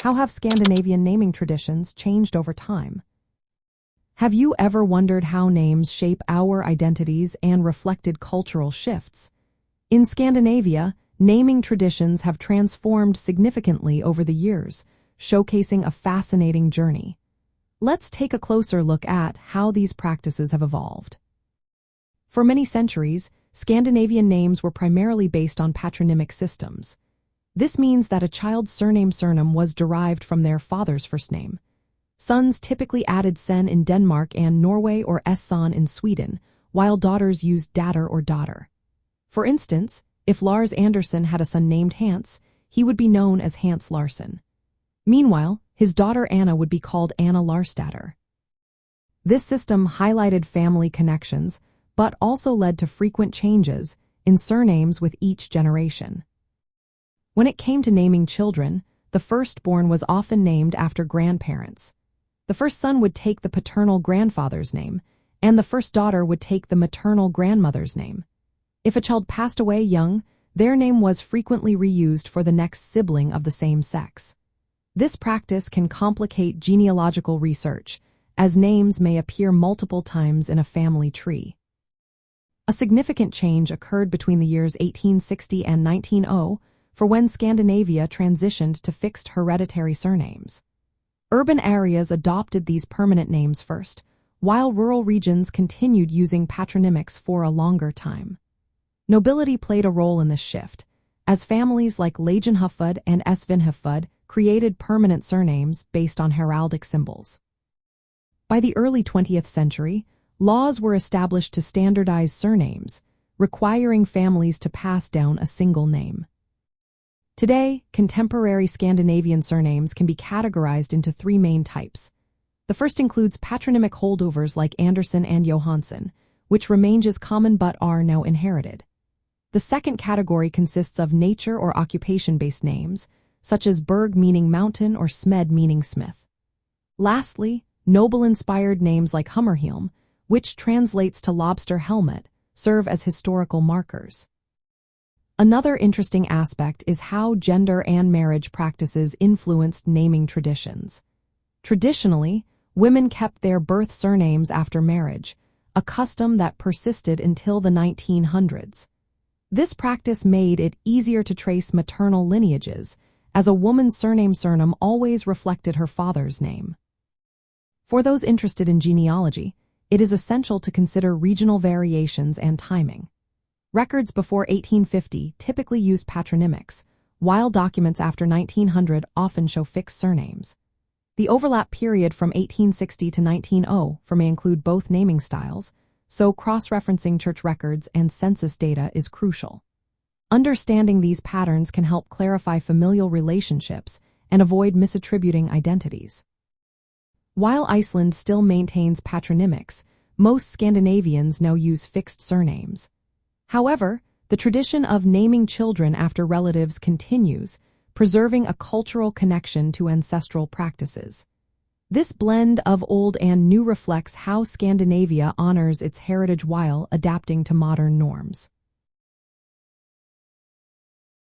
How have Scandinavian naming traditions changed over time? Have you ever wondered how names shape our identities and reflected cultural shifts? In Scandinavia, naming traditions have transformed significantly over the years, showcasing a fascinating journey. Let's take a closer look at how these practices have evolved. For many centuries, Scandinavian names were primarily based on patronymic systems. This means that a child's surname was derived from their father's first name. Sons typically added sen in Denmark and Norway or son in Sweden, while daughters used datter or daughter. For instance, if Lars Anderson had a son named Hans, he would be known as Hans Larsson. Meanwhile, his daughter Anna would be called Anna Larsdatter. This system highlighted family connections, but also led to frequent changes in surnames with each generation. When it came to naming children, the firstborn was often named after grandparents. The first son would take the paternal grandfather's name, and the first daughter would take the maternal grandmother's name. If a child passed away young, their name was frequently reused for the next sibling of the same sex. This practice can complicate genealogical research, as names may appear multiple times in a family tree. A significant change occurred between the years 1860 and 1900 for when Scandinavia transitioned to fixed hereditary surnames. Urban areas adopted these permanent names first, while rural regions continued using patronymics for a longer time. Nobility played a role in this shift, as families like Lagenhufvud and Svinhufvud created permanent surnames based on heraldic symbols. By the early 20th century, laws were established to standardize surnames, requiring families to pass down a single name. Today, contemporary Scandinavian surnames can be categorized into three main types. The first includes patronymic holdovers like Anderson and Johansson, which remain as common but are now inherited. The second category consists of nature or occupation-based names, such as Berg meaning mountain or Smed meaning smith. Lastly, noble-inspired names like Hummerhelm, which translates to lobster helmet, serve as historical markers. Another interesting aspect is how gender and marriage practices influenced naming traditions. Traditionally, women kept their birth surnames after marriage, a custom that persisted until the 1900s. This practice made it easier to trace maternal lineages, as a woman's surname always reflected her father's name. For those interested in genealogy, it is essential to consider regional variations and timing. Records before 1850 typically used patronymics, while documents after 1900 often show fixed surnames. The overlap period from 1860 to 1900 may include both naming styles, so cross-referencing church records and census data is crucial. Understanding these patterns can help clarify familial relationships and avoid misattributing identities. While Iceland still maintains patronymics, most Scandinavians now use fixed surnames. However, the tradition of naming children after relatives continues, preserving a cultural connection to ancestral practices. This blend of old and new reflects how Scandinavia honors its heritage while adapting to modern norms.